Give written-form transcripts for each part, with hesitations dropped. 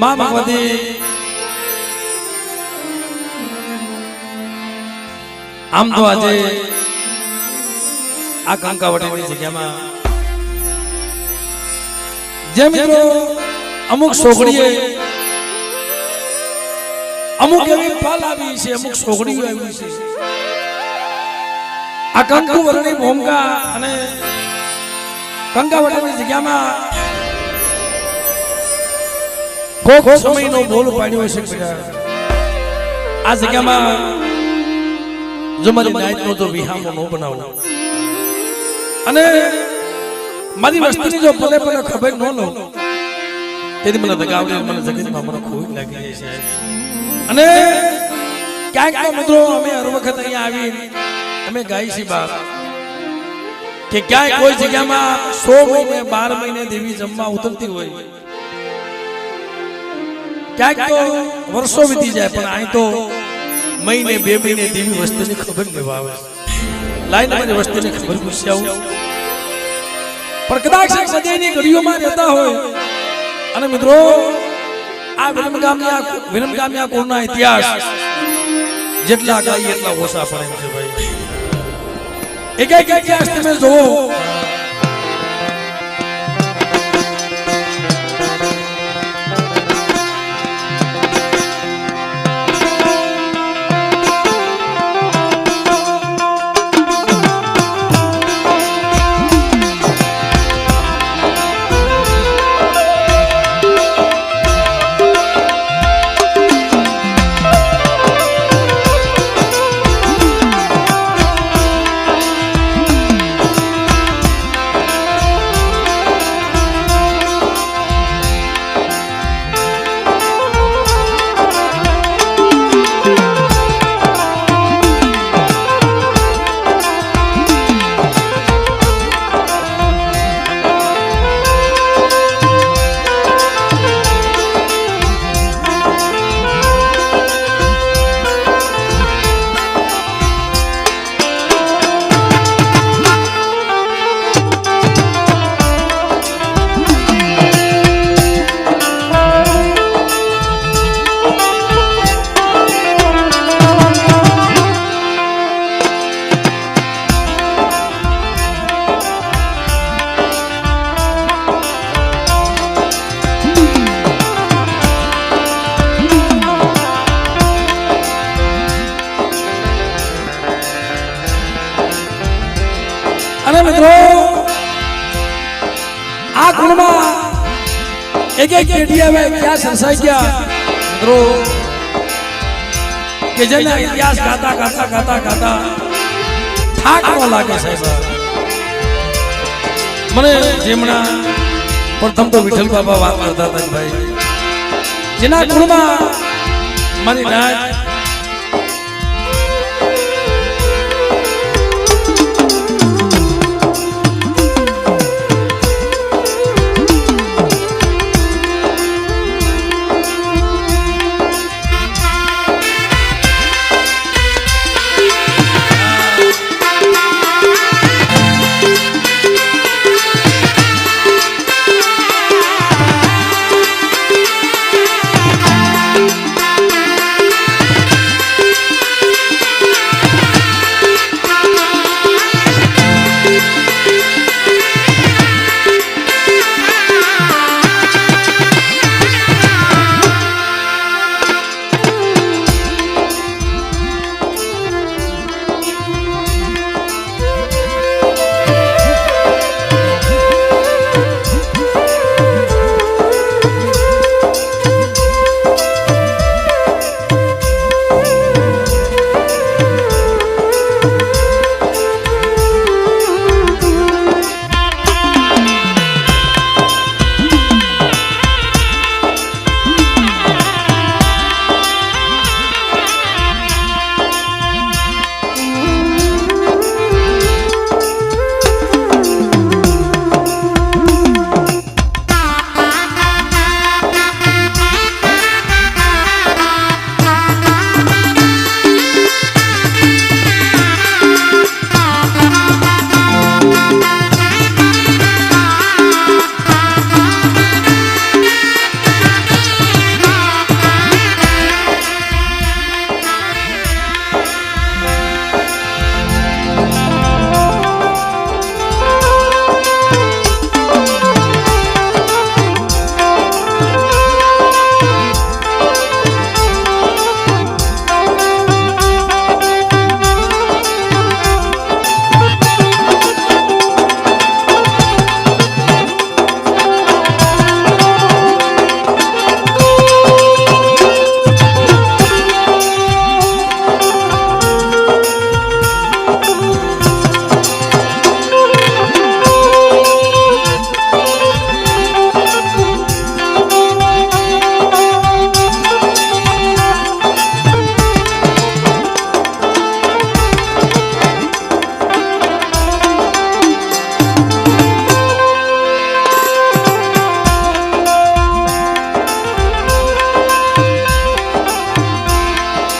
માં ભગવતી આમ તો આજે આ કંકાવટીની જગ્યામાં જે મિત્રો અમુક છોકરીએ અમુક એવી ફળ આવી છે, અમુક છોકરીઓ આવી છે. આ કંકુ વરણી ભૂમિકા અને કંકાવટીની જગ્યામાં કોક સમયનો બોલ પાડ્યો છે. આ જગ્યામાં જો મારી નાઈટનો જો વિહામો ન બનાવો અને મારી વસ્તુની જો ભલે ભલે ખબર ન લો તેથી મને દગાવડી મને જગતમાં મને ખૂબ લાગી જાય છે. અને ક્યાંક તો મિત્રો અમે હર વખત અહીંયા આવી અમે ગાઈ છીએ બાપ કે ક્યાંય કોઈ જગ્યામાં 100 મહિને 12 મહિને દેવી જમવા ઉતરતી હોય, ક્યાંક તો વર્ષો વીતી જાય પણ અહીં તો મહિને 2 મહિને દેવી વસ્તુની ખબર લેવા આવે. લાઈન મારી વસ્તુની ખબર પૂછી આવું પણ કદાચ સદૈની ઘડીઓમાં રહેતા હોય અને મિત્રો આ વિરમગામિયા કોરના ઇતિહાસ જેટલા ગાઈ એટલા ઓછા પડે છે ભાઈ. એક ઇતિહાસ તમે જોવો અને મિત્રો આ ગુણમાં એક પેઢી આવે ક્યાં સંસાઈ ગયા મિત્રો કે જેના ઇતિહાસ ગાતા ગાતા ગાતા ગાતા થાક ન લાગે સાહેબ. મને જેમણા પ્રથમ તો વિઠ્ઠલ બાબા વાત કરતા હતા ભાઈ જેના ગુણમાં મારી નાચ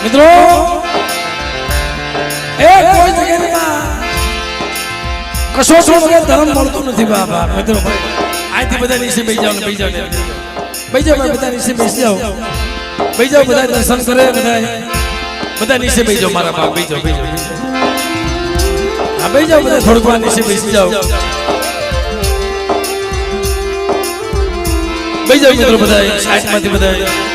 મિત્રો એ કોઈ જગ્યામાં કશો ધર્મ મળતો નથી બાબા. મિત્રો અહીંથી બધા નીચે બેસી જાઓ ને બેસી જાઓ બધા નીચે બેસી જાઓ બધા દર્શન કરે બધા નીચે બેસી જાઓ મારા બાપ બેસી જાઓ હા બેસી જાઓ બધા થોડુંક વાર નીચે બેસી જાઓ બેસી જાઓ મિત્રો બધા સાઈડમાંથી બધા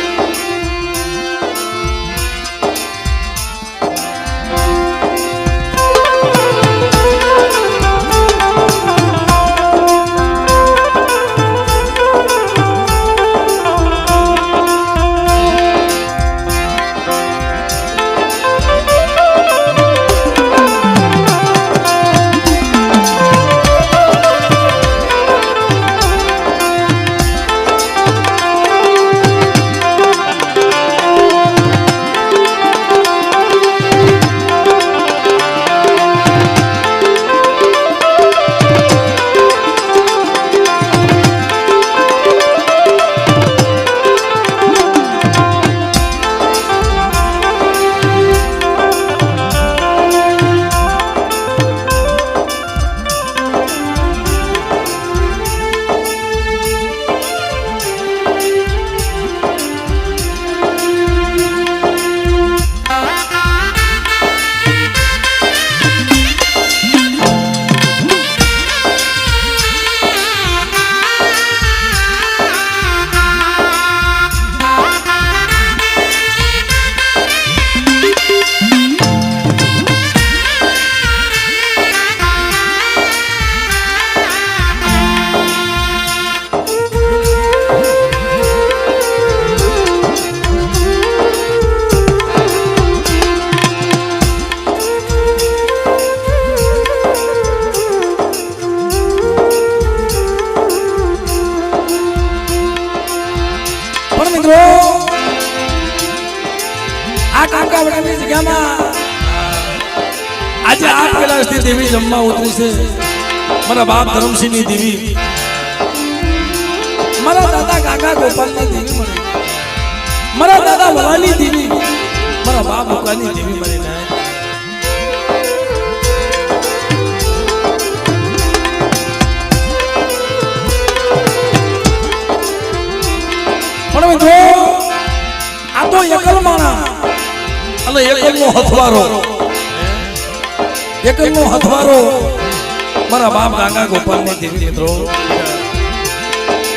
આજે આ કૈલાસની દેવી જમવા ઉતરી છે મારા બાપ ધરમસિંહની દેવી મારા દાદા કાકા ગોપાલની દેવી મને મારા દાદા વલાની દેવી મારા બાપ ભોગાની દેવી મને પણ મિત્રો આ તો એકલ માણા અને એકલનો હથવારો મારા બાપ કાકા ગોપાલની દેવી મિત્રો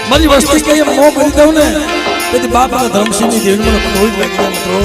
મારી વસ્તી કઈ મો કરી દઉં ને તેથી બાપ અને ધરમસિંહની દેવી મને કોઈ લાગી જાય મિત્રો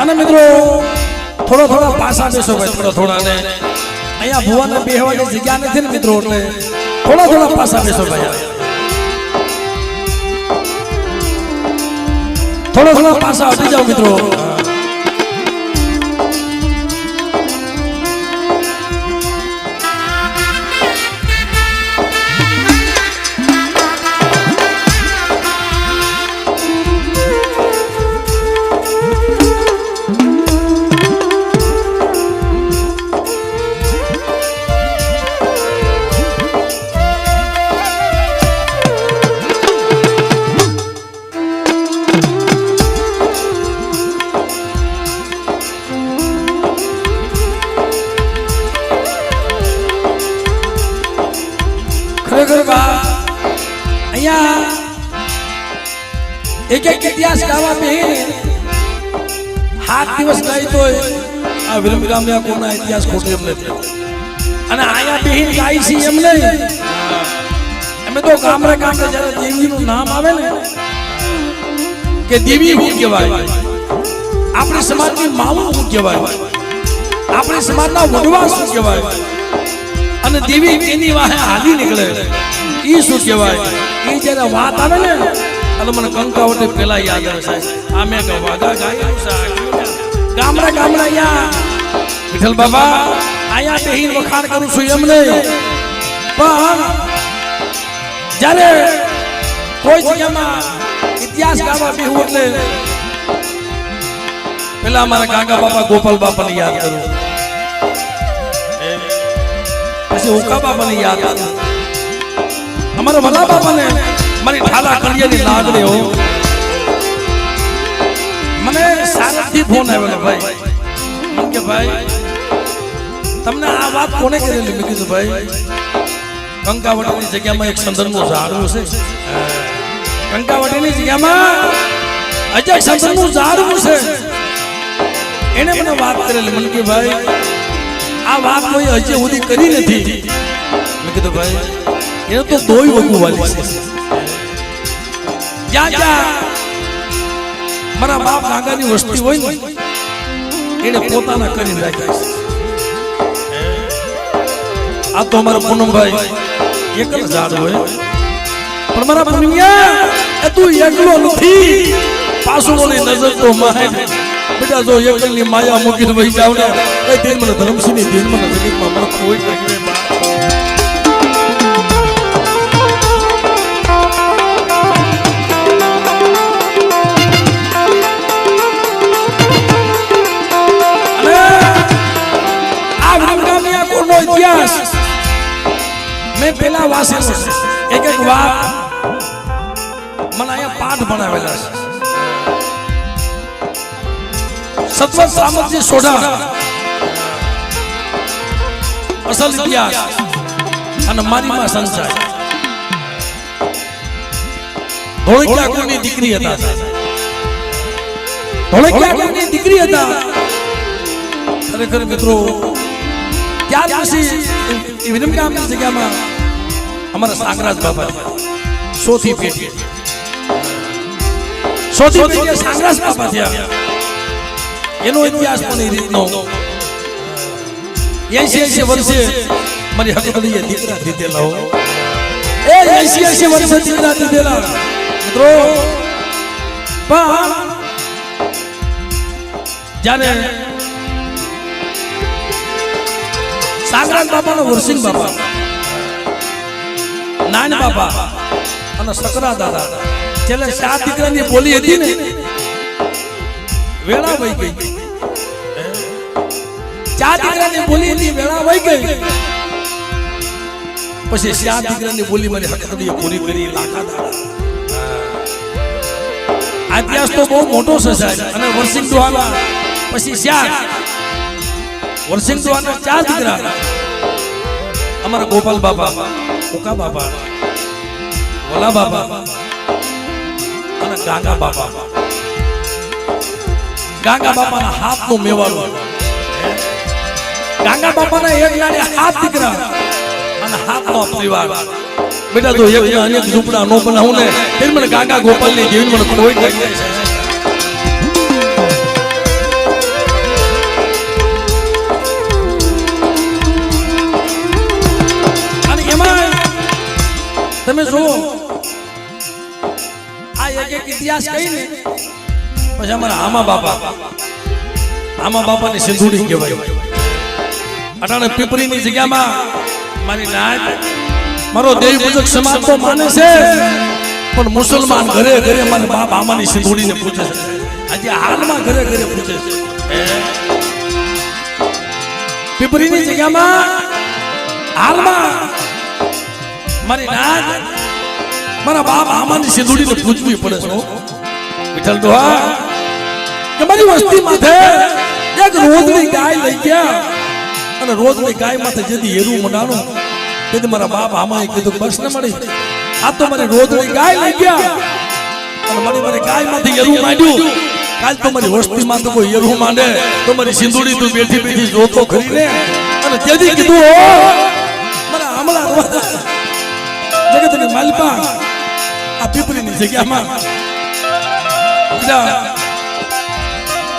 અને મિત્રો થોડા પાસા બેસો ભાઈ થોડા ને અહીંયા ભુવાને બેહવાની જગ્યા નથી ને મિત્રો એટલે થોડા પાસા બેસો ભાઈ થોડા પાસા હટી જાઓ મિત્રો ખરેખર બા અહીંયા એક એક ઇતિહાસ ગાવા બેહીને 7 દિવસ ગાઈ તોય આ વિરમગામના કોના ઇતિહાસ ખોટે એમ નથી અને અહીંયા બેહીન ગાઈ છે એમ નહીં અમે તો ગામરે ગામરે જ્યારે દેવીનું નામ આવે ને કે દેવી હું કહેવાય આપણી સમાજની માવું હું કહેવાય આપણી સમાજના વડવા શું કહેવાય અને દેવી એની વાહે હાલી નીકળે ઈ શું કહેવાય ઈ જ્યારે વાત આવે ને એટલે મને કંકાવટે પેલા યાદ આવે સાહેબ આ મેં વાગા ગાયું ગામડા ગામડા અહીંયા વિઠ્ઠલ બાબા અહીંયા બેહીન વખાણ કરું છું એમ નહીં પણ જ્યારે કોઈ જગ્યામાં ઇતિહાસ ગાવા બેહું એટલે પેલા અમારા કાકા બાપા ગોપાલ બાપાને યાદ કરું પછી ઉકા બાપાને યાદ કરું અમારા ભલા બાપાને મારી ઠાલા કડિયાની લાગણી હો મને સારથી ફોન આવેલો ભાઈ મને કે ભાઈ તમને આ વાત કોને કરેલી મેં કીધું ભાઈ કંકાવટીની જગ્યામાં એક સંદનનું ઝાડવું છે કંકાવટીની જગ્યામાં અજય સંદનનું ઝાડવું છે એને મને વાત કરેલી મને કે ભાઈ આ વાત કોઈ હજી સુધી કરી નથી મેં કીધું ભાઈ એને તો દોય વગુ વાલી છે જ્યાં જ્યાં મારા બાપ કાકાની વસ્તી હોય ને એને પોતાના કરીને રાખ્યા છે આ તો અમારા પૂનમભાઈ એક જ ઝાડ હોય પણ મારા પૂનમિયા એ તું એકલો નથી પાછું બોલી નજર તો માહે બેટા જો એકલની માયા મૂકીને વહી જાવ ને એ દિન મને ધર્મસિંહની દિન મને જગતમાં મને કોઈ લાગે ઇતિહાસ મેં પેલા વાંચેલો એક એક વાત મને અહીંયા પાઠ ભણાવેલા છે સત્વર સામર્થ્ય સોઢા અસલ ઇતિહાસ અને મારી માં સંસાર ધોળકિયા કુળની દીકરી હતા ધોળકિયા કુળની દીકરી હતા ખરેખર મિત્રો ત્યાર પછી વિરમગામની જગ્યામાં અમારા સાગરાજ બાબા સોથી પેઢી સાગરાજ બાબા થયા એનો ઇતિહાસ પણ એ રીતનો 80 વર્ષે મારી હકડીએ દીકરા દીધેલા હો એ 80 વર્ષે દીકરા દીધેલા મિત્રો પણ જ્યારે સાગરાજ બાપાનો વરસિંહ બાપા નાન બાપા અને સકરા દાદા છેલ્લે 7 દીકરાની બોલી હતી ને વેળા વહી ગઈ 4 દીકરાની બોલી હતી વેળા વહી ગઈ પછી 7 દીકરાની બોલી મારી હકડીએ પૂરી કરી લાખા દાદા ઇતિહાસ તો બહુ મોટો છે સાહેબ અને વરસિંહ દુહાના પછી 4 વરસિંહ દુહાના 4 દીકરા અમારા ગોપાલ બાપા ઉકા બાપા વલા બાપા અને ગાંગા બાપા ગાંગા બાપાના હાથનો મેવાડો ગાંગા બાપાના એક લાડે 7 દીકરા અને હાથનો પરિવાર બેટા જો એક અનેક ઝૂંપડા નો બનાવું ને ફિર મને ગાંગા ગોપાલની જેવી મને કોઈ નહીં તમે જો આ એક એક ઇતિહાસ કહીને પછી અમારા આમા બાપાની સિંધુડી કહેવાય અટાણે પીપરીની જગ્યામાં મારી નાત મારો દેવી પૂજક સમાજ તો માને છે પણ મુસલમાન ઘરે ઘરે મારા બાપ આમાની સિંધુડીને પૂછે છે આજે હાલમાં ઘરે ઘરે પૂછે છે પીપરીની જગ્યામાં હાલમાં મારી નાત મારા બાપ આમાની સિંધુડીને પૂછવી પડે છે વિઠ્ઠલ દોહા કે મારી વસ્તી માથે એક રોજની ગાય લઈ ગયા અને રોજની ગાય માથે જેથી હેરું મંડાણું તેથી મારા બાપ આમાં કીધું બસ ન મળી આ તો મારી રોજડી ગાય લઈ ગયા અને મારી ગાયમાંથી એરું માંડ્યું કાલ તો મારી વસ્તીમાં તો કોઈ એરું માંડે તો મારી સિંદુડી તું બેઠી બેઠી જોતો ખરીને અને તેથી કીધું ઓ મારા આમળા જગતની માલિકા આ પીપળીની જગ્યામાં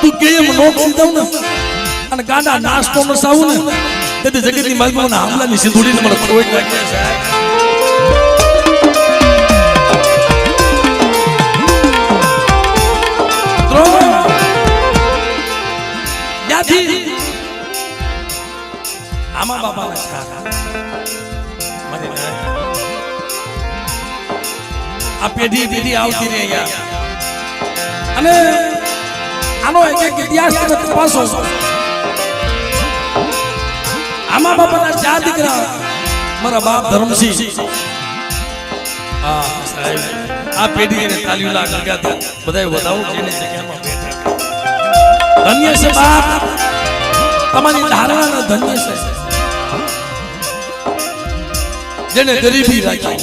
તું કેમ નોખી દઉં ને અને ગાંડા નાસ્તો ન સાવું ને તેથી જગતની માલિકાના આમલાની સિંદુડીને મને ખોઈ નાખે સાહેબ આમાં બાપાના છાતા આ પેઢી આવતી રહી ગયા અને આનો એક ઇતિહાસ તમે તપાસો આમાં બાપાના 4 દીકરા મારા બાપ ધર્મસિંહ હા સાહેબ આ પેઢીને તાલીઓ લાગ્યા હતા બધાય બતાવો જેની જગ્યામાં બેઠા ધન્ય છે બાપ તમારી ધારણાના ધન્ય છે જેને ગરીબી રાખી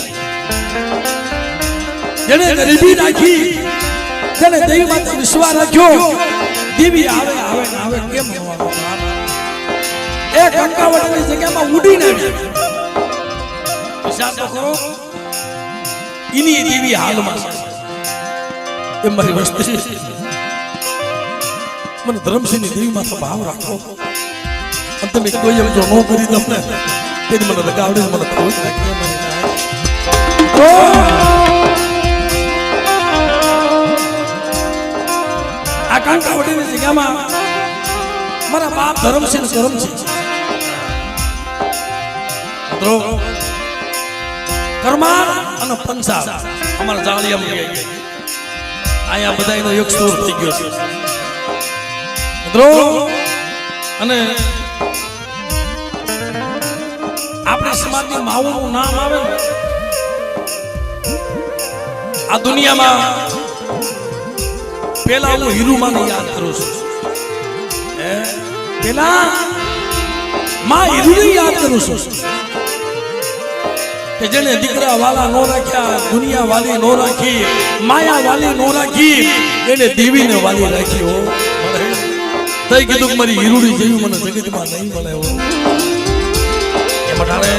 જેને દેવી માતા વિશ્વાસ રાખ્યો દેવી આવે આવે ને આવે કેમ હોવાનો એક અંકાવટની જગ્યામાં ઉડીને આવી વિચાર તો કરો ઇની દેવી હાલમાં એ મારી વસ્તી મને ધર્મસિંહની દેવી માતા ભાવ રાખો અને તમે કોઈ એમ જો ન કરી દો ને તેથી મને લગાવડે મને ખોટ નાખી આ કાંકાવટીની જગ્યામાં મારા બાપ ધર્મસિંહ કરમાર અને પંસા અમારા જાળિયામાં અહીંયા બધાનો એક સુર થઈ ગયો છે મિત્રો અને આપણા સમાજની માઓનું નામ આવે આ દુનિયામાં પેલા હું હીરુમાને યાદ કરું છું પેલા માં હીરુને યાદ કરું છું કે જેને દીકરા વાલા નો રાખ્યા દુનિયા વાલી નો રાખી માયા વાલી નો રાખી એને દેવીને વાલી રાખી હો તઈ કીધું કે મારી હીરુડી જેવી મને જગતમાં નહીં મળે હો એ મટાડે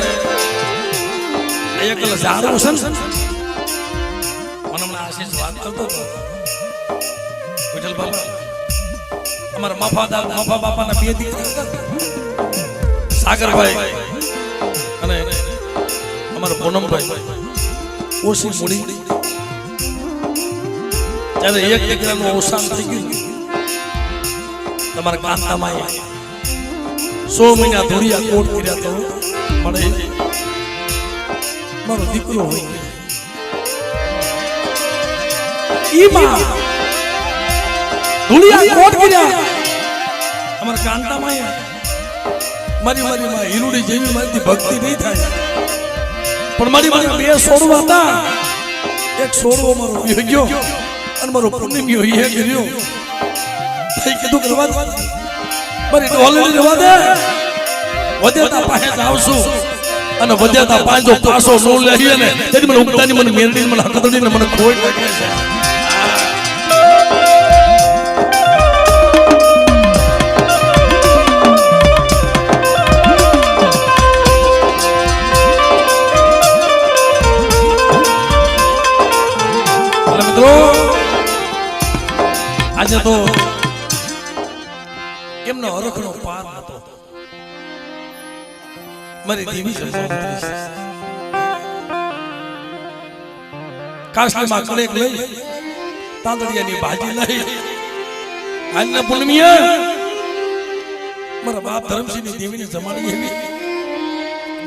એકલ સારું છે ને મને હમણાં આશીષ વાત કરતો હતો વિઠ્ઠલ બાપા અમારા મફા બાપાના 2 દીકરા સાગરભાઈ અને અમારા પૂનમભાઈ ઓછી મૂડી ત્યારે એક દીકરાનું અવસાન થઈ ગયું તમારા કાંતામાં 100 મહિના ધોરિયા કોટ કર્યા તો મને મારો દીકરો હોય ઈમાં ધોરિયા કોટ કર્યા અમારા કાંતામાં મારી માં હીરુડી જેવી મારી ભક્તિ નહીં થાય પણ મારી 2 છોડવા હતા એક છોડવો મારો વિયો ગયો અને મારો પુણ્યમિયો એ કર્યો થઈ કીધું કરવા મારી ડોલડી રહેવા દે વધેતા પાસે આવશું અને વધેતા પાંજો પાસો નો લઈએ ને તેથી મને ઉગતાની મને મેરડી મને હકતડી ને મને ખોટ લાગે છે આજે તો એમનો હરખનો પાર હતો મારી દેવી કાસલીમાં કડેક લઈ તાંદડિયાની ભાજી લઈ આજના પૂનમિયા મારા બાપ ધર્મસિંહની દેવીને જમાડી એવી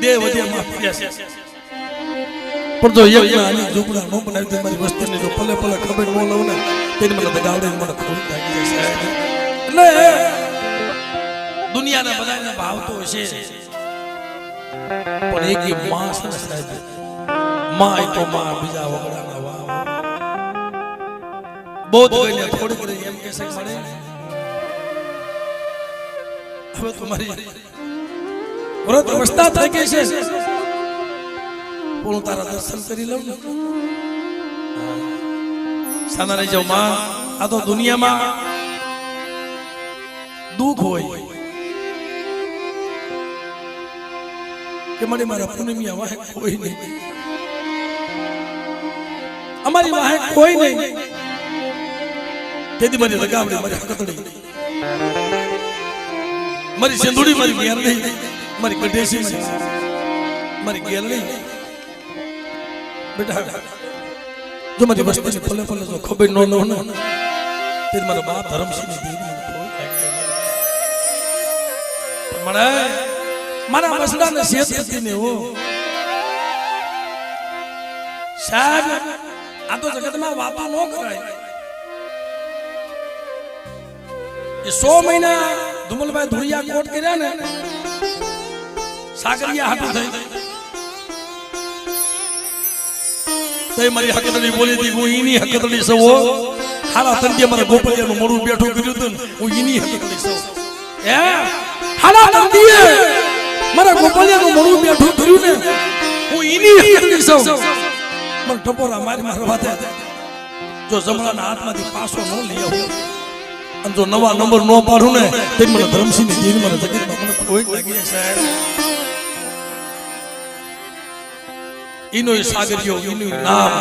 દેવ વધ્યામાં ફર્યા છે પણ જો એક આની ઝૂંપડા નો બનાવી દે મારી વસ્તીને જો પલે પલે ખબર ન લઉં ને તેને મને દગાવડે મને ખોટ લાગી જાય છે એટલે દુનિયાના બધાને ભાવતો હશે પણ એક માં છે ને સાહેબ માં એ તો માં બીજા વગડાના વાવ બહુ કોઈને થોડી કરી એમ કે છે મળે હવે તમારી વ્રત અવસ્થા થઈ ગઈ છે હું તારા દર્શન કરી લઉં ને સાના રહી જાઉં માં આ તો દુનિયામાં દુઃખ હોય કે મને મારા પૂનમિયા વાહે કોઈ નહીં અમારી વાહે કોઈ નહીં તેથી મારી લગાવડી મારી હકતડી મારી સિંદુડી મારી ઘેર નહીં મારી ગઢેસી મારી ઘેર નહીં બેટા જો મારી વસ્તી ફલે ફલે જો ખબર ન લો ને તે મારા બાપ ધરમસિંહની દેવી મને મારા મસડાને સેત હતી ને હો સાહેબ આ તો જગતમાં વાતો ન કરાય એ 100 મહિના ધુમલભાઈ ધુળિયા કોટ કર્યા ને સાગરિયા હાટું થઈ તઈ મારી હકતડી બોલી હતી હું ઈની હકતડી સૌ હારા તંદિયા મારા ગોપલિયાનું મોડું બેઠું કર્યું હતું હું ઈની હકતડી સૌ હે હારા તંદિયે મારા ગોપલિયાનું મોડું બેઠું કર્યું ને હું ઈની હકતડી સૌ મને ટપોરા મારી મારવા દે જો જમણાના હાથમાંથી પાસો ન લઈ આવું અને જો નવા નંબર ન પાડું ને તે મને ધરમસિંહની દેવી મને જગતમાં મને કોઈ લાગી જાય સાહેબ ઈનો સાગરિયો ઈનું નામ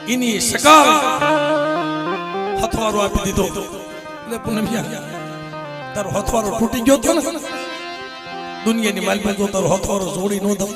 ઈની સકાલ હથવારો આપી દીધો એટલે પૂનમિયા તારો હથવારો તૂટી ગયો તો ને દુનિયાની માલમાં જો તારો હથવારો જોડી ન દઉં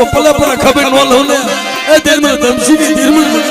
પલે પલે ખબર ન લઉં ને એ દેર મને ધમસીની દેર મને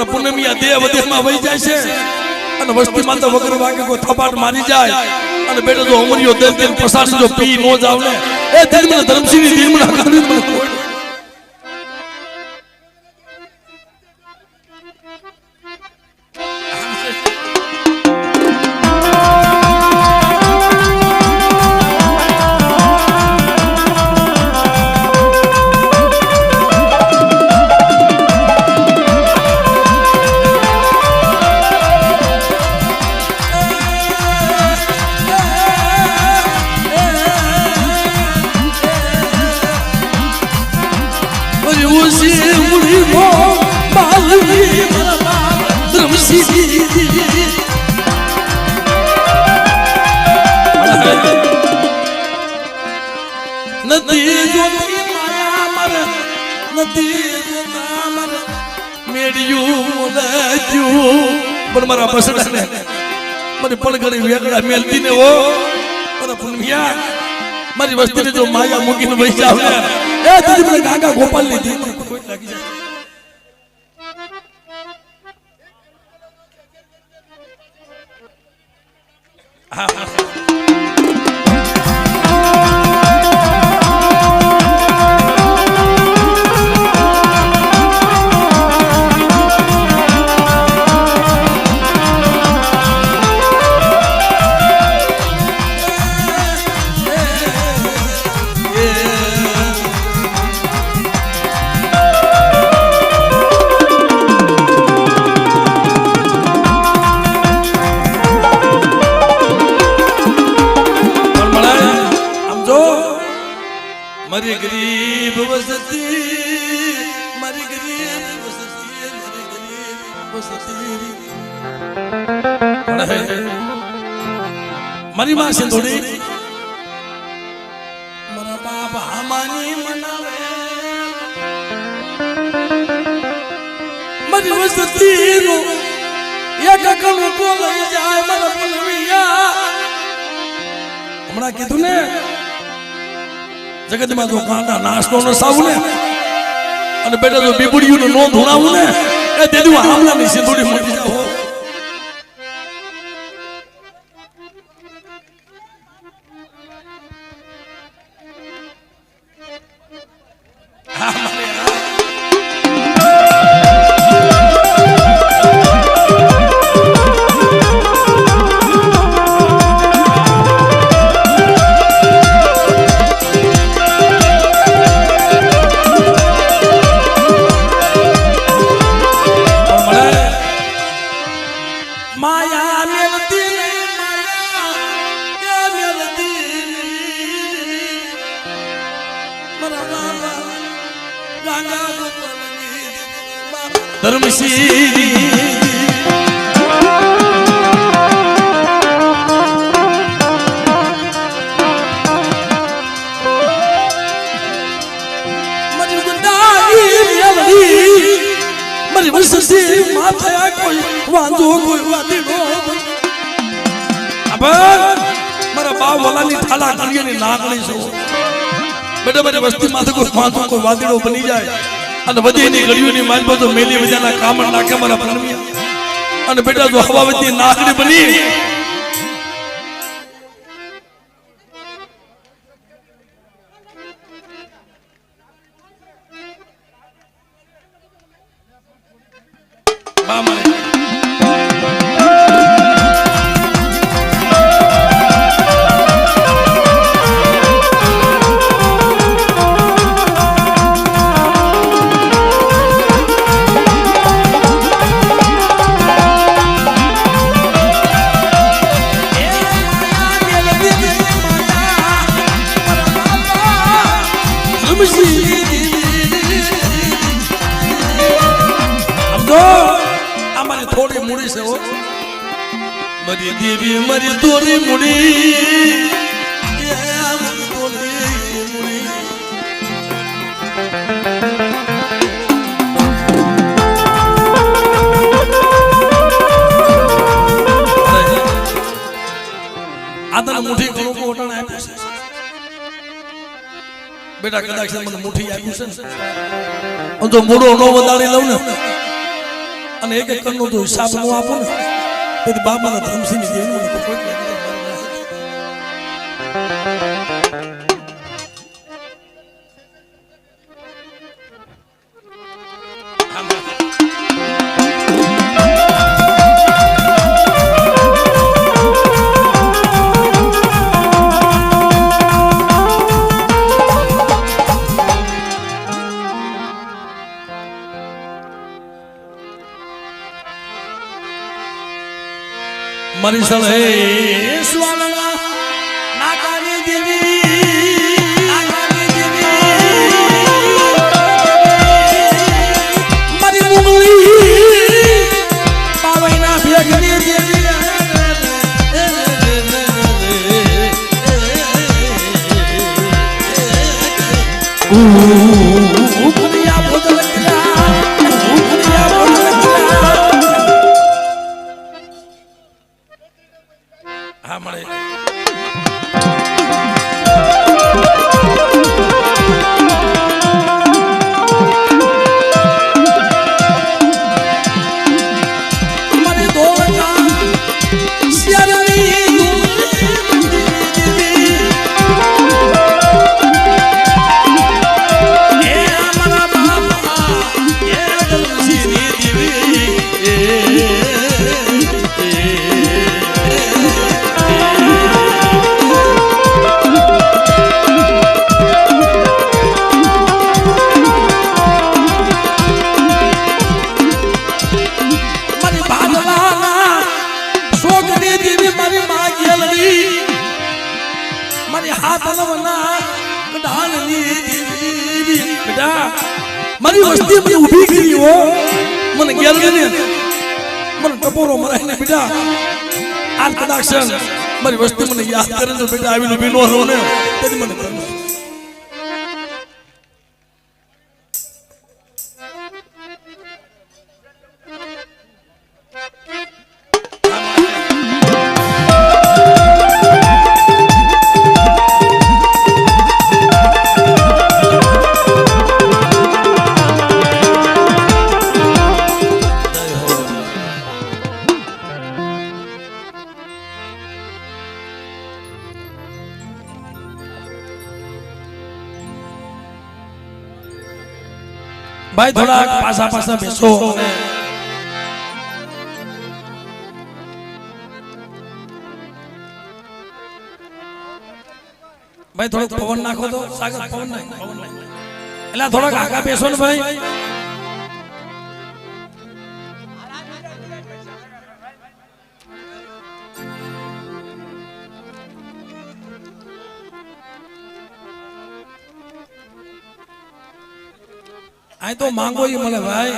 પૂનમિયા દેહ વધેમાં વહી જાય છે અને વસ્તીમાં તો વગર વાગે કોઈ થપાટ મારી જાય અને બેટો જો અમરિયો દેલ દેલ પસાડી જો પી નો જાવ ને એ દિલ મને ધરમસિંહની દિલ મને હકતડી મને કોઈ મેડિયું લાગ્યું પણ મારા બસડાને મારી પડઘડી વેગડા મેલતી ને ઓ મારા પુનમિયા મારી વસ્તીને જો માયા મૂકીને વહી જાવ ને એ દીદી મને ગાગા ગોપાલ ની દીકરી કોઈ લાગી જાય હા મારી ગરીબ વસતી મારી ગરીબ વસતી મારી ગરીબ વસતી મારી માં સિંધોડી મારા બાપા હમાની મનાવે મારી વસતી નો એક કણ બોલાઈ જાય મારા પુનમિયા હમણાં કીધું ને જગતમાં જો કાંડા નાસ્તો ન સાવું ને અને બેટા જો બીબડીયું નો ધોણાવું ને એ તેદી હામલાની સિંધુડી મોટી જાવ ધર્મશીરી મારી ગુંડાઈ મારી વસસી માથે કોઈ વાંધો કોઈ વાદી નો અબર મારા બાપ વાલાની થાલા કળીની નાગણી છો બેટા મારી વસ્તી માથે કોઈ વાંધો કોઈ વાદીડો બની જાય અને વધીની ગળીઓની માલપા તો મેલી વજાના કામણ નાખે મારા પુનમિયા અને બેટા જો હવાવતી નાગણી બની થોડી મૂડી છે હો મારી દેવી મારી દોરી મૂડી આદા મુઠી ઘણું કોટાણ આપ્યું છે બેટા કદાચ મને મુઠી આપ્યું છે ને તો મોડો નો વધારી લઉં ને અને એક એક કણનો તો હિસાબ નો આપો ને તેથી બાપાના ધર્મસિંહની દેવી મને કોઈ મારી સળે સ્વાલના નાકાની દેવી મારી મુગલી પાવઈના ભેગની દેવી ઉપનિયા બોદલ ગયા ઉપનિયા મારી વસ્તી મને ઊભી કરી હો મને ગેલ ને મને ટપોરો મરાય ને બેટા આ કદાચ મારી વસ્તી મને યાદ કરે તો બેટા આવીને ઊભી નો રહો ને તેથી મને કર ભાઈ થોડા પાછા પાછા બેસો ભાઈ થોડો પવન નાખો તો સાગર પવન નાખો એટલે થોડા આગા બેસો ને ભાઈ આ તો માંગો ઈ મળે ભાઈ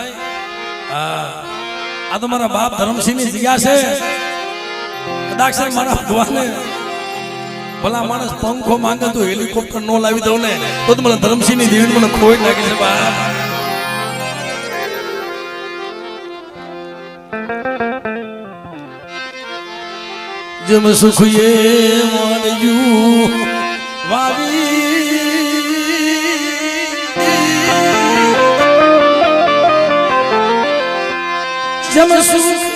આ તો મારા બાપ ધરમસિંહ ની જગ્યા છે કદાચ મારા ભગવાને ભલા માણસ પંખો માંગે તો હેલિકોપ્ટર નો લાવી દઉં ને તો મને ધરમસિંહ ની દેવી મને ખોઈ નાખી છે બાપ જેમ સુખ એ માનયું વાવી જમ સુખ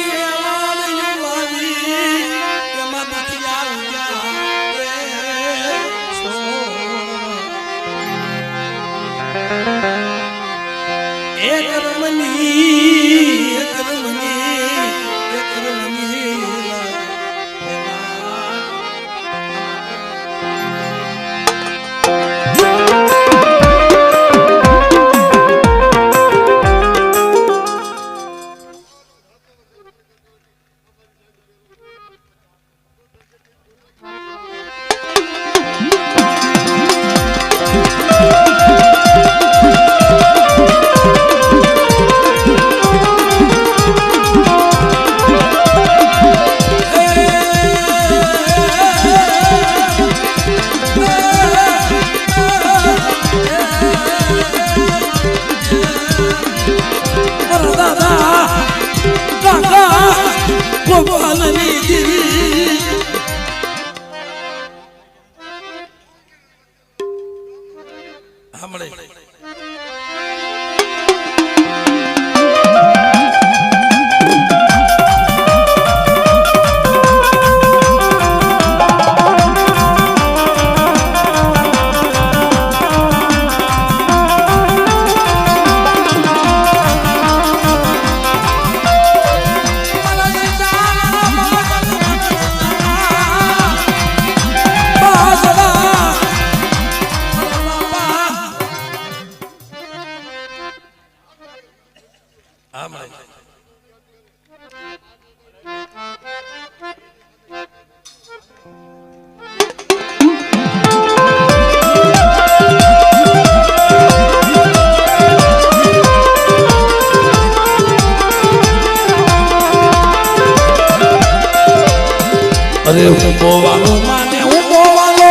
અરે હું બોવાનો માને હું બોવાનો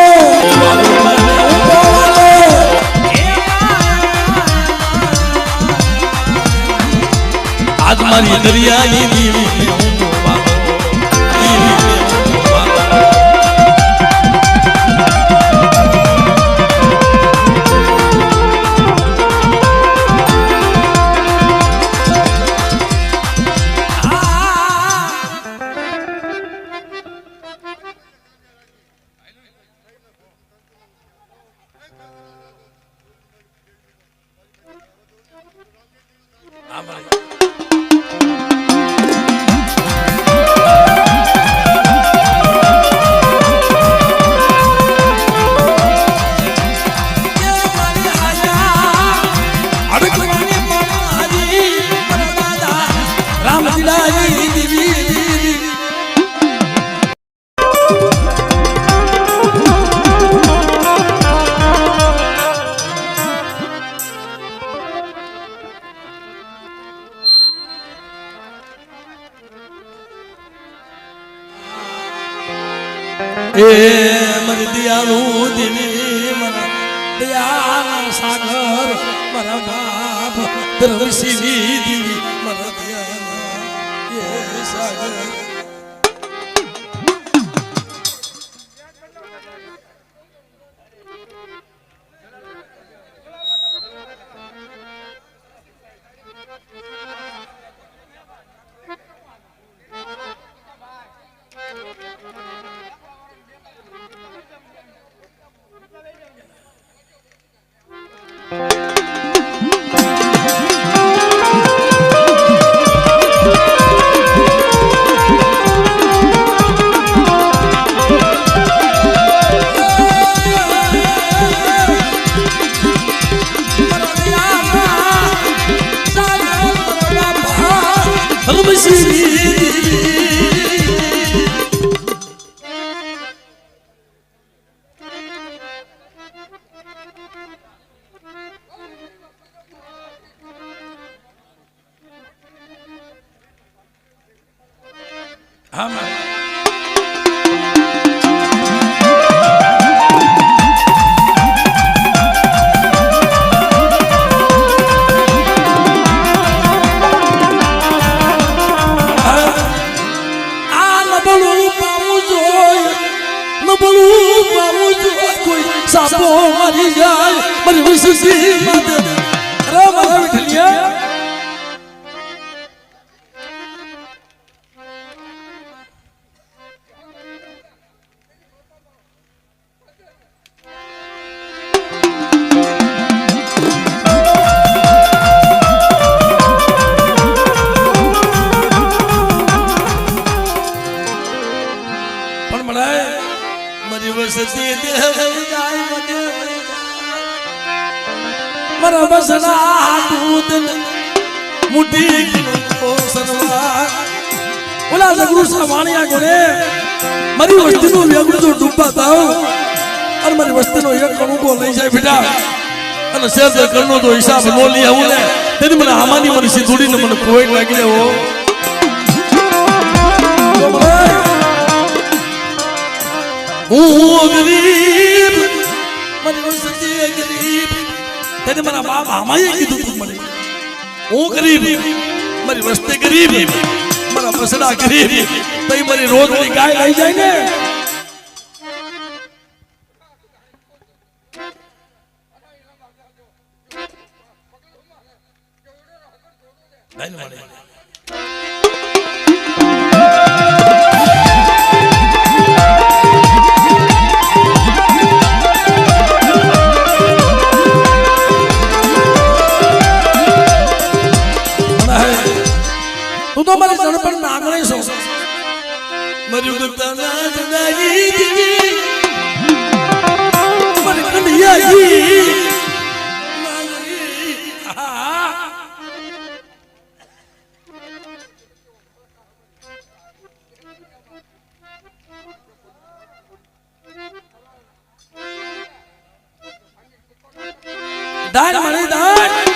આજ મારી દરિયાની દેવી હું બોવાનો આ સદાની દેવી એ મર દિયાળુ દેવી મરા દયાના સાગર મરા બાપ ધર્મશીલી દેવી મરા દયાના એ સાગર સાપો મારી જાય મારી વિશ્વસી મત રે મારા વિઠલિયા પણ મરાય મારી વસતી મરા બસના દૂધ મુઠી કો સનવા ઓલા જગરૂ સાવાણિયા ગણે મારી વસ્તીનો વેગડો જો ડૂબા થાવ અને મારી વસ્તીનો એક કણુકો લઈ જાય બેટા અને શેર કરનો તો હિસાબ નો લઈ આવું ને તેથી મને આમાની મારી સીધુડીને મને કોઈ લાગી દેવો હું ગરીબ મારી વસ્તી ગરીબ તેને મારા બાપ આમાએ કીધું તું મને હું ગરીબ મારી વસ્તી ગરીબ મારા બસડા ગરીબ તઈ મારી રોજની ગાય લઈ જાય ને લઈને મળે તો મારે જણપણ નાગણે છો મરી ગુપ્તાના જનાજી મરી કન્યાજી દાન મળી દાન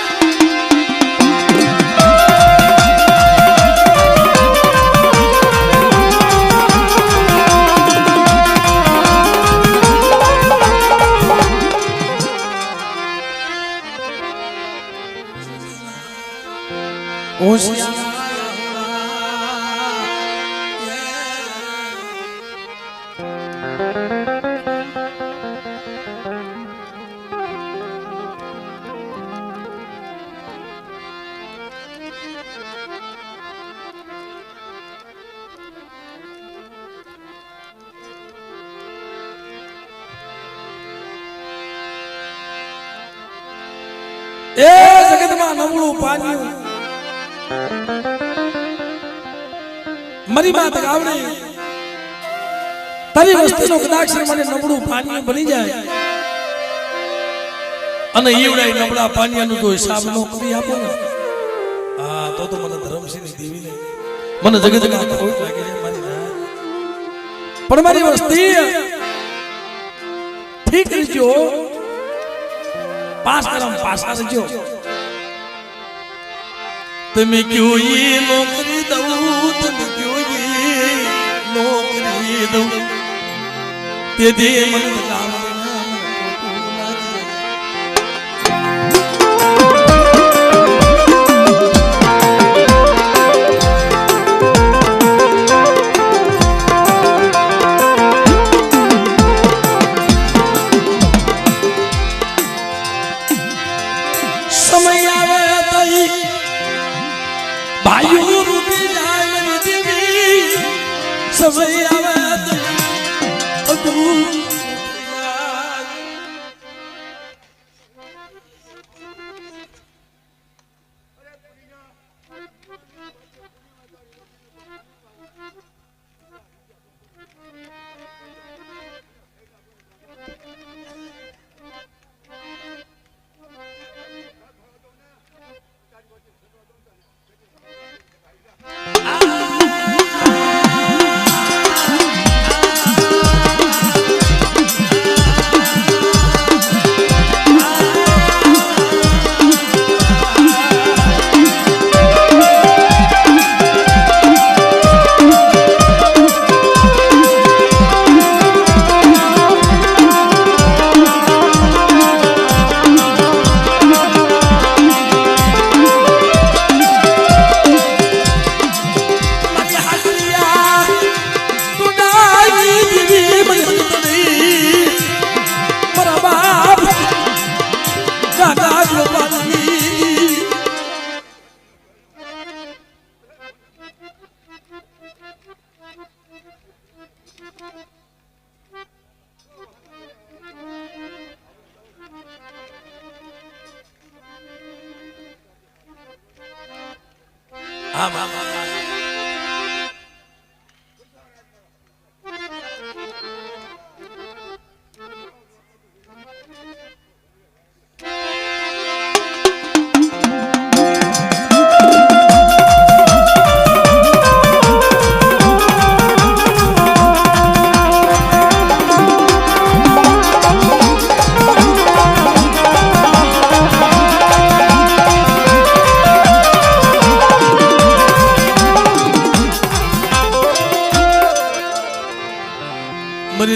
એ જગતમાં નવળું પાણી મારી વાત ગાવડે તારી વસ્તીનો કદાચ મને નબળું પાણી બની જાય અને ઈવડાઈ નબળા પાણીનો તો હિસાબ નો કરી આપો ને હા તો મને ધર્મસિંહની દેવી ને મને જગત માં ખોટ લાગે છે મારી ના પણ મારી વસ્તી ઠીક રજો પાસ કરમ પાસા રજો તમે ક્યો યે નોકરી દઉં તમે ક્યો યે નોકરી દઉં તે દે મને કામ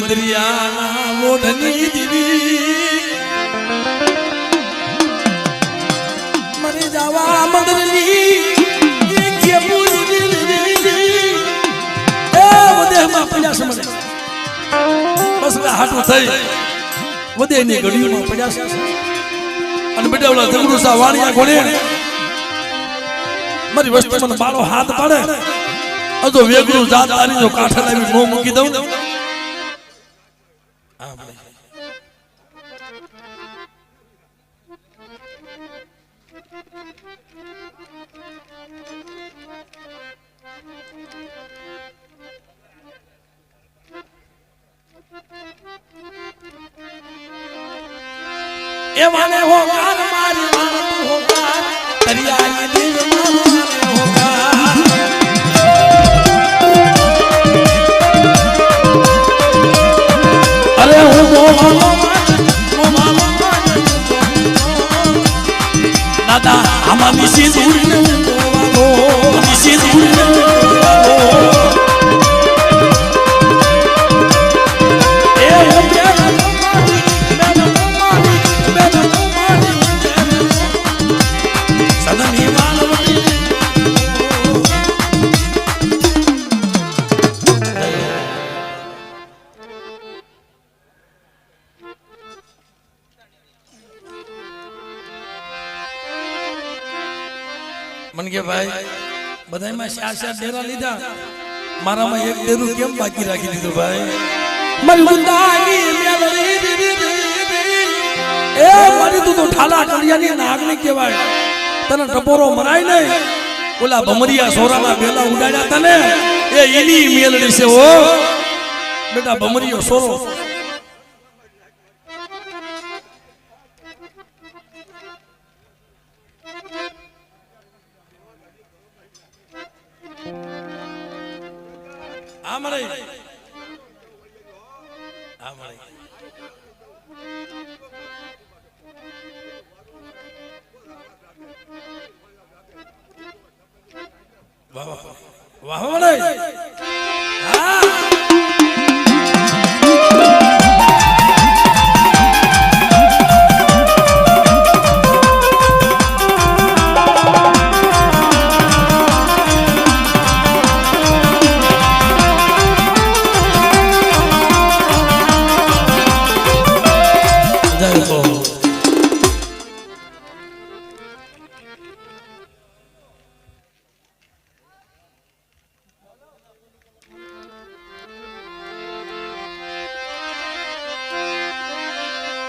દરિયાના મોઢની દીવી મરી જાવા મંદરની કે પૂરી એ વદેહમાં પડ્યા છે મને બસ હાટું થઈ વદેહની ઘડીઓમાં પડ્યા છે અને બેટા ઓલા જગડુ સા વાણિયા કોણે મારી વસ્તુ મને બાળો હાથ પાડે અજો વેગળું જાત તારી જો કાઠે લાવી નો મૂકી દઉં એ વાને હોકાર મારી વાને હોકાર દરિયાની દીવ માને હોકાર અરે હું મોમાલો દાદા આમાં મિસી દૂરને મોમાલો મિસી દૂરને મોમાલો मन के भाई बधाई में चार डेरा लीधा मारा में एक डेरू केम बाकी राखी दीधो भाई मरी गुंदागी मेलरी ए मरी तू तो ठाला करियानी नागनी केवाय तने टपोरो मराय नहीं ओला भमरिया सोराना बेला उडाड्या तने ए ईनी मेलडी से हो बेटा भमरियो सोरो આ મળે આ મળે વાહ વાહ વાહ મળે હા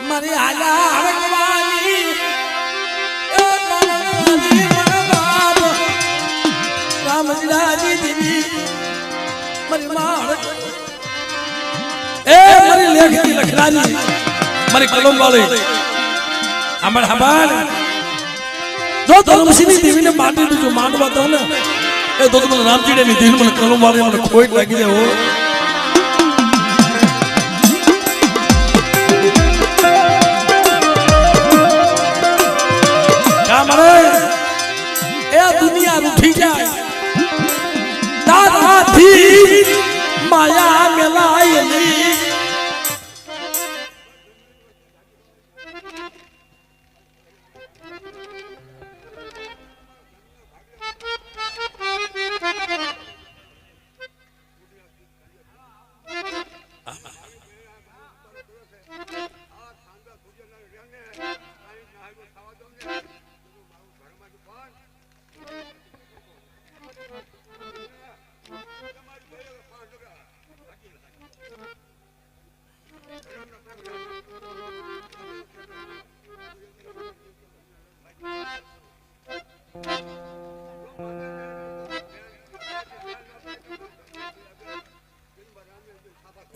મારી આલા હરકવાની રામજીરાજી દેવી મારી માં એ મારી લેખની લખરાની મારી કલમ વાળી આમર હબાલ જો ધર્મસિંહની દેવીને માટી જો માંડવા દો ને એ તો મને રામજીરાની દેવી મને કલમ વાળી મને ખોટ લાગી જાય હો दुनिया रूठी जाए दादा थी माया मिलायली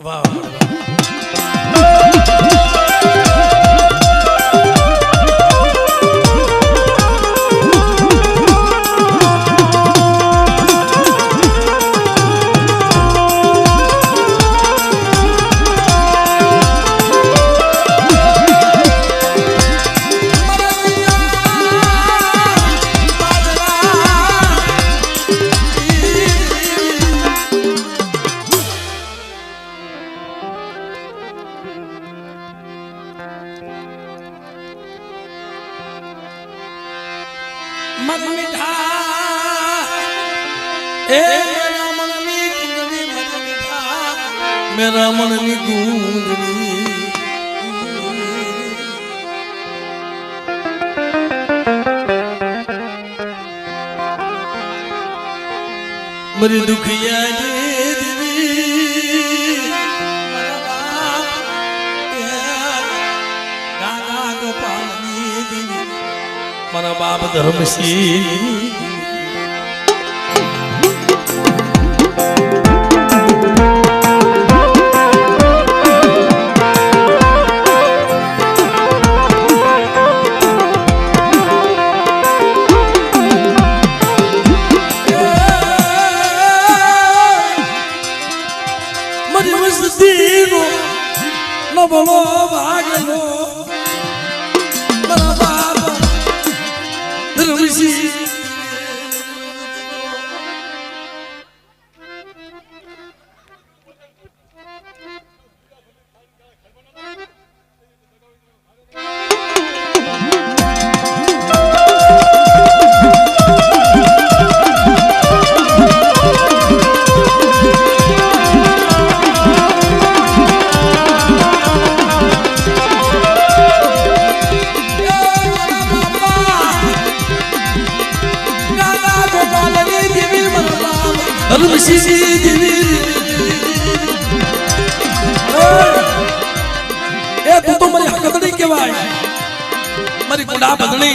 वाह मत मिठा ए मेरा मन में गुंजनी मत मिठा मेरा मन में गुंजनी मेरी दुखिया देवी मेरा बाप गाना गोपालनी देवी मारा बाप धर्मसिंह मरी मस्तीनो न बोलो भागलो मारा बाप धर्मसिंह ए तू तो मरी हकदड़ी केवाय मरी गुंडा बदली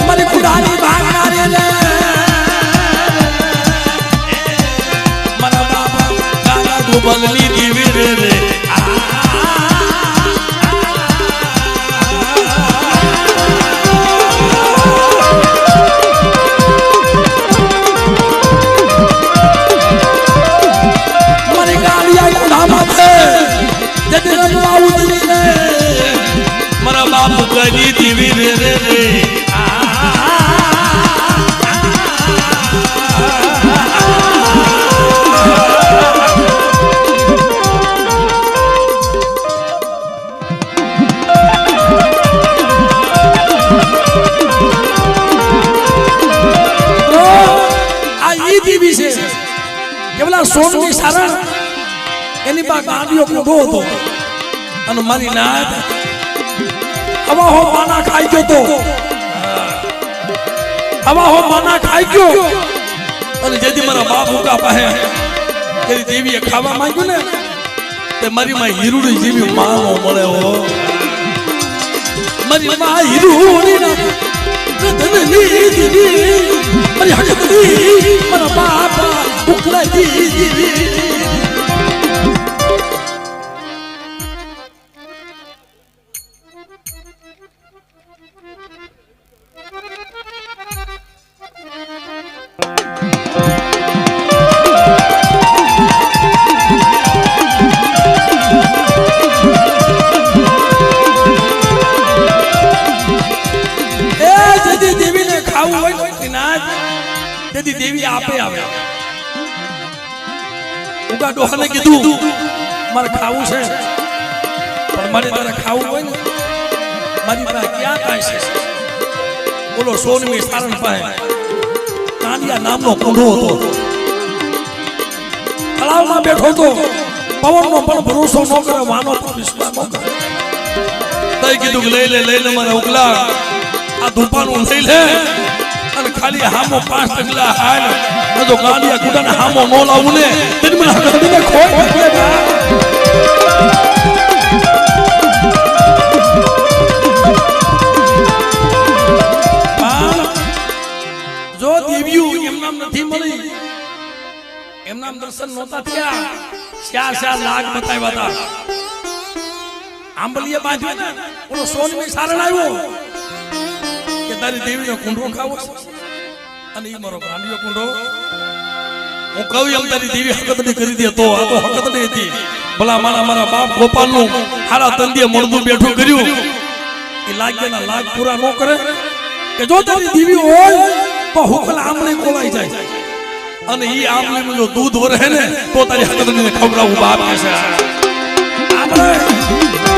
मरी गुंडानी भागना रे દેવી છે કે પેલા સોનની સારણ એની બા ગાંડીઓ કૂંડો હતો અને મારી નાત હવા હો માના ખાઈ ગયો તો હવા હો માના ખાઈ ગયો અને જેથી મારા બાપ ઉકા પાસે તેરી દેવીએ ખાવા માંગ્યું ને તે મારી માં હીરુડી જેવી માનો મળે હો મારી માં હીરુડી ના ધનની દીદી મારી હકતી મારા બાપા ઉકલા દીદી દેવી આપે આવે ઉગા ડોહાને કીધું મારે ખાવું છે પણ મારે તારે ખાવું હોય ને મારી પાસે ક્યાં કાંઈ છે બોલો સોનમી સારણ પાસે કાંડિયા નામનો કુંડો હતો તળાવમાં બેઠો હતો પવનનો પણ ભરોસો ન કરે વાનો પણ વિશ્વાસ ન કરે તઈ કીધું કે લઈ લે મારા ઉગલા આ ધૂપાનું લઈ લે અને ખાલી હામો 5 ટકલા હાલ તો ગાંડિયા કુડાને હામો નો લાવું ને તેની મને હકડીને ખોઈ જો દેવ્યું એમ નામ નથી મળી એમ નામ દર્શન નહોતા થયા શ્યા લાગ બતાવ્યા હતા આંબલીએ બાંધ્યો ને ઓલો સોનમી સારણ આવ્યો કે તારી દેવીનો કુંડો ખાવો અને ઈ મારો ગાંડિયો કુંડો હું કહું એમ તારી દેવી હકતડી કરી દે તો આ તો હકતડી હતી ભલા મારા બાપ ગોપાલનું હારા તંદીએ મળદું બેઠું કર્યું એ લાગ્યાના લાગ પૂરા ન કરે કે જો તારી દેવી હોય તો હુકલ આમળી કોલાઈ જાય અને ઈ આમળીનું જો દૂધ વરહે ને તો તારી હકતડીને ખવડાવવું બાપ છે આપણે